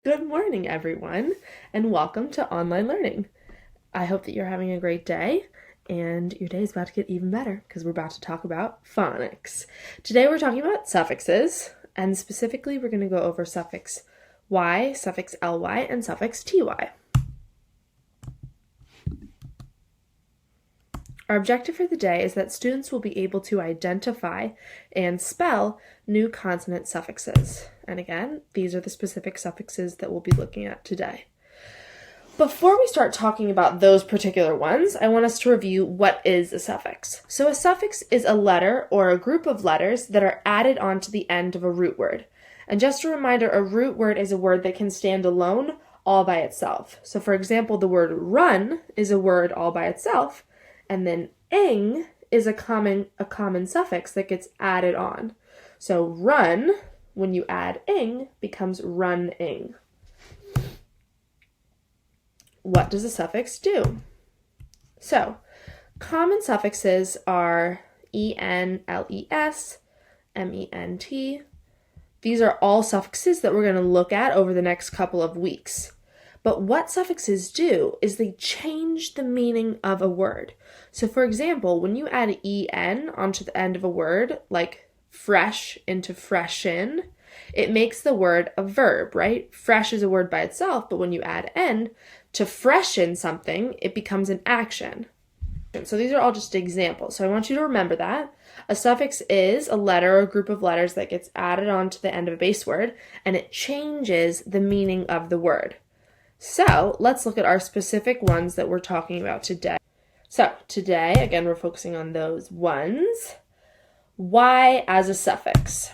Good morning, everyone, and welcome to online learning. I hope that you're having a great day, and your day is about to get even better because we're about to talk about phonics. Today we're talking about suffixes, and specifically we're going to go over suffix y, suffix ly, and suffix ty. Our objective for the day is that students will be able to identify and spell new consonant suffixes. And again, these are the specific suffixes that we'll be looking at today. Before we start talking about those particular ones, I want us to review what is a suffix. So a suffix is a letter or a group of letters that are added onto the end of a root word. And just a reminder, a root word is a word that can stand alone all by itself. So for example, the word run is a word all by itself, and then ing is a common suffix that gets added on. So run, when you add ing, becomes run-ing. What does a suffix do? So, common suffixes are en, les, ment. These are all suffixes that we're going to look at over the next couple of weeks. But what suffixes do is they change the meaning of a word. So for example, when you add en onto the end of a word, like fresh into freshen, it makes the word a verb, right? Fresh is a word by itself, but when you add en to freshen something, it becomes an action. So these are all just examples. So I want you to remember that. A suffix is a letter or a group of letters that gets added onto the end of a base word, and it changes the meaning of the word. So let's look at our specific ones that we're talking about today. So today, again, we're focusing on those ones. Y as a suffix.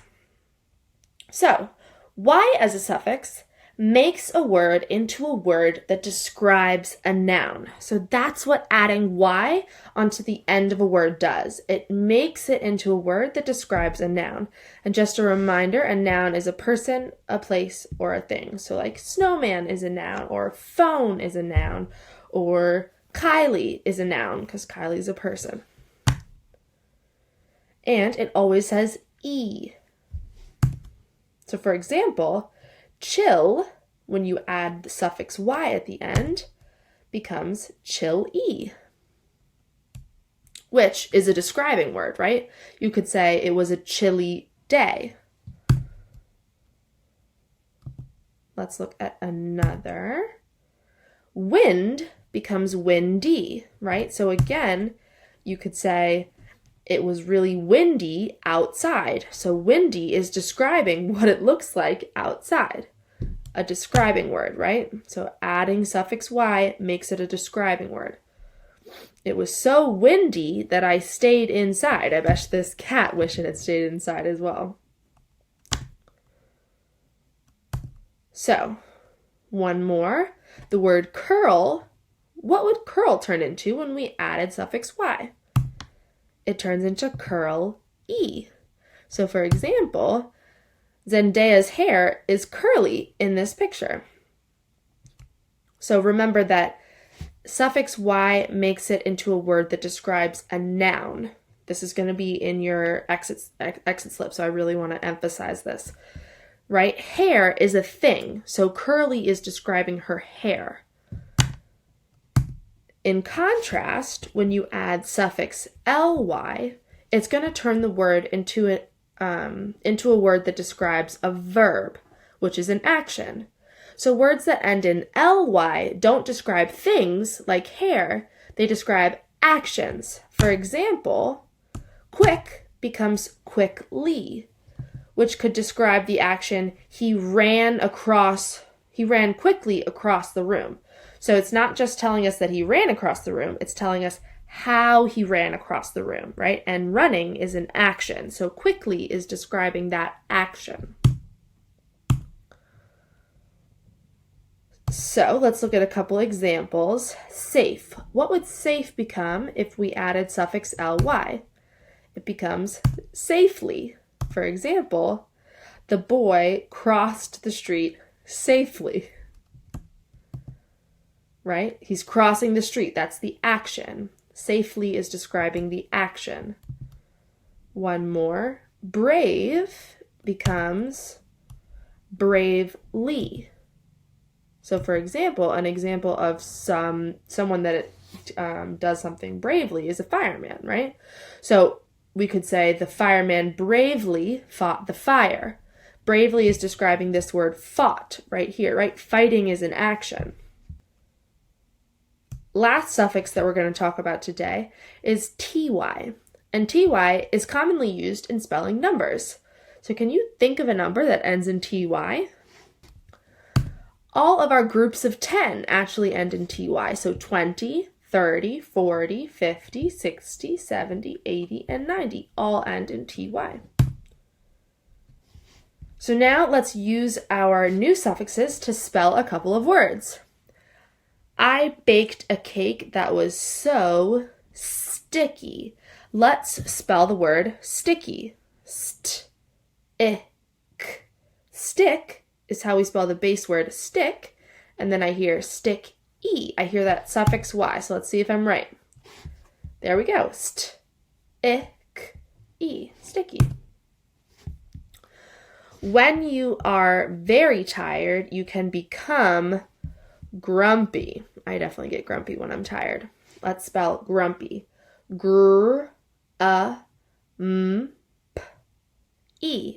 So Y as a suffix makes a word into a word that describes a noun. So that's what adding Y onto the end of a word does. It makes it into a word that describes a noun. And just a reminder, a noun is a person, a place, or a thing. So like snowman is a noun, or phone is a noun, or Kylie is a noun, because Kylie is a person. And it always says E. So for example, chill, when you add the suffix Y at the end, becomes chill-e, which is a describing word, right? You could say it was a chilly day. Let's look at another. Wind becomes windy, right? So again, you could say it was really windy outside. So windy is describing what it looks like outside. A describing word, right? So adding suffix Y makes it a describing word. It was so windy that I stayed inside. I bet this cat wished it had stayed inside as well. So, one more. The word curl. What would curl turn into when we added suffix Y? It turns into curl-e. So for example, Zendaya's hair is curly in this picture. So remember that suffix Y makes it into a word that describes a noun. This is going to be in your exit slip, so I really want to emphasize this. Right? Hair is a thing, so curly is describing her hair. In contrast, when you add suffix ly, it's going to turn the word into a word that describes a verb, which is an action. So words that end in ly don't describe things like hair, they describe actions. For example, quick becomes quickly, which could describe the action he ran quickly across the room. So it's not just telling us that he ran across the room, it's telling us how he ran across the room, right? And running is an action. So quickly is describing that action. So let's look at a couple examples. Safe. What would safe become if we added suffix ly? It becomes safely. For example, the boy crossed the street safely. Right? He's crossing the street. That's the action. Safely is describing the action. One more. Brave becomes bravely. So for example, an example of someone that does something bravely is a fireman, right? So we could say the fireman bravely fought the fire. Bravely is describing this word fought right here, right? Fighting is an action. Last suffix that we're going to talk about today is ty. And ty is commonly used in spelling numbers. So can you think of a number that ends in ty? All of our groups of 10 actually end in ty. So 20, 30, 40, 50, 60, 70, 80, and 90 all end in ty. So now let's use our new suffixes to spell a couple of words. I baked a cake that was so sticky. Let's spell the word sticky. St-ick. Stick is how we spell the base word stick, and then I hear stick-e. I hear that suffix y, so let's see if I'm right. There we go. St-ick-e. Sticky. When you are very tired, you can become grumpy. I definitely get grumpy when I'm tired. Let's spell grumpy. Gr-a-m-p-e.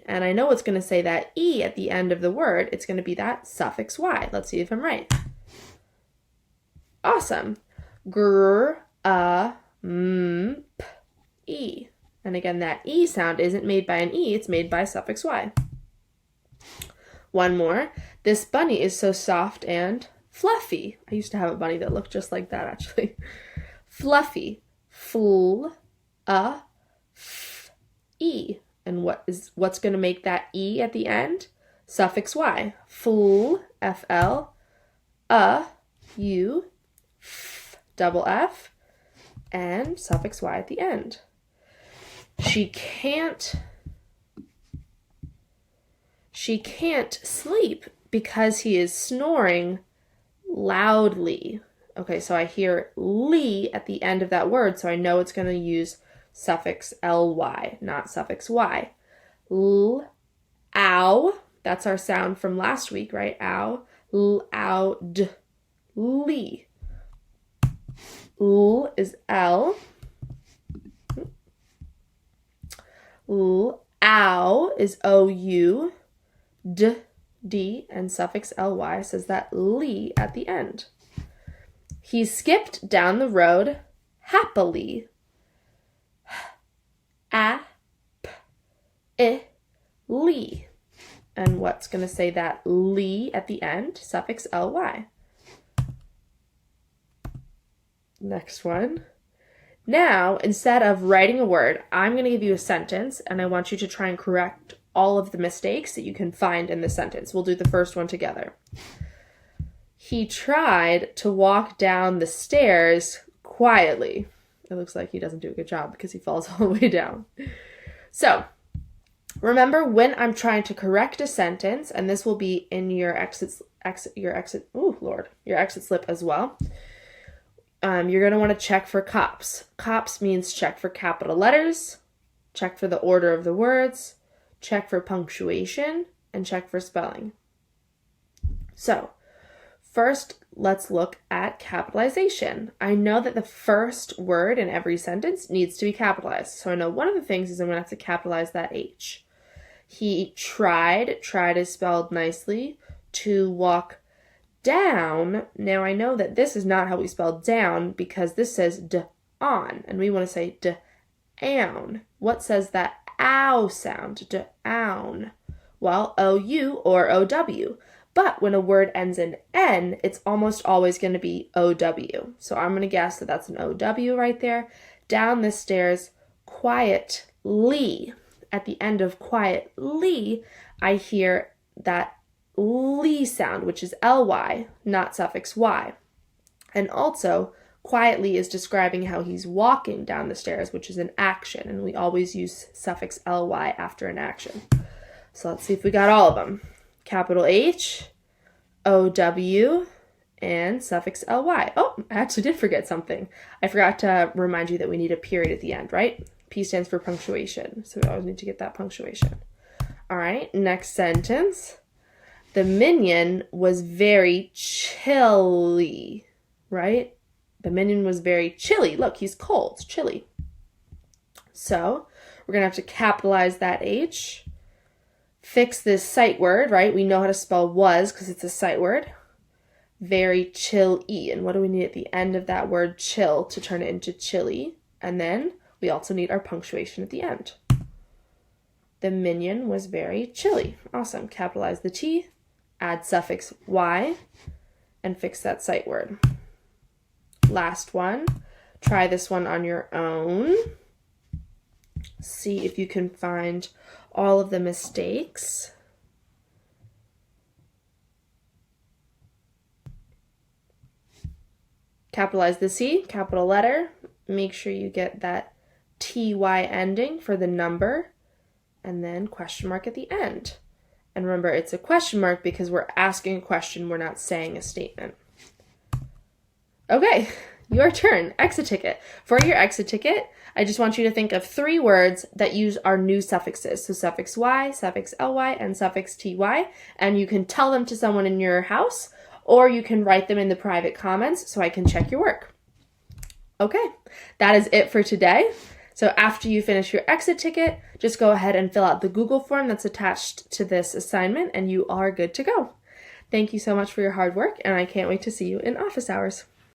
And I know it's going to say that e at the end of the word. It's going to be that suffix y. Let's see if I'm right. Awesome. Gr-a-m-p-e. And again, that e sound isn't made by an e. It's made by suffix y. One more. This bunny is so soft and fluffy. I used to have a bunny that looked just like that, actually. Fluffy. Fl-a-f-e. And what's going to make that e at the end? Suffix y. Fl, F-L, a-u, f, double F, and suffix y at the end. She can't sleep because he is snoring loudly. Okay, so I hear ly at the end of that word, so I know it's going to use suffix ly, not suffix y. L, ow, that's our sound from last week, right? Ow, l, ow, d, ly. L is L. L, ow is O-U. D, D, and suffix ly says that ly at the end. He skipped down the road happily. A-p-I-ly. And what's going to say that ly at the end? Suffix ly. Next one. Now, instead of writing a word, I'm going to give you a sentence, and I want you to try and correct all of the mistakes that you can find in the sentence. We'll do the first one together. He tried to walk down the stairs quietly. It looks like he doesn't do a good job because he falls all the way down. So, remember when I'm trying to correct a sentence, and this will be in your exit slip as well. You're going to want to check for cops. Cops means check for capital letters, check for the order of the words, check for punctuation, and check for spelling. So, first, let's look at capitalization. I know that the first word in every sentence needs to be capitalized. So I know one of the things is I'm going to have to capitalize that H. He tried is spelled nicely, to walk down. Now I know that this is not how we spell down because this says d-on, and we want to say d-own. What says that ow sound? D-own. Well, O-U or O-W. But when a word ends in N, it's almost always going to be O-W. So I'm going to guess that that's an O-W right there. Down the stairs, quietly. At the end of quietly, I hear that ly sound, which is ly, not suffix y. And also, quietly is describing how he's walking down the stairs, which is an action. And we always use suffix ly after an action. So let's see if we got all of them. Capital H, O-W, and suffix ly. Oh, I actually did forget something. I forgot to remind you that we need a period at the end, right? P stands for punctuation, so we always need to get that punctuation. All right, next sentence. The minion was very chilly, right? The minion was very chilly. Look, he's cold, chilly. So we're going to have to capitalize that H. Fix this sight word, right? We know how to spell was because it's a sight word. Very chill-y. And what do we need at the end of that word chill to turn it into chilly? And then we also need our punctuation at the end. The minion was very chilly. Awesome. Capitalize the T, add suffix Y, and fix that sight word. Last one. Try this one on your own. See if you can find all of the mistakes. Capitalize the C, capital letter. Make sure you get that TY ending for the number, and then question mark at the end. And remember, it's a question mark because we're asking a question, we're not saying a statement. Okay, your turn. Exit ticket. For your exit ticket, I just want you to think of 3 words that use our new suffixes. So suffix Y, suffix LY, and suffix TY. And you can tell them to someone in your house, or you can write them in the private comments so I can check your work. Okay, that is it for today. So after you finish your exit ticket, just go ahead and fill out the Google form that's attached to this assignment, and you are good to go. Thank you so much for your hard work, and I can't wait to see you in office hours.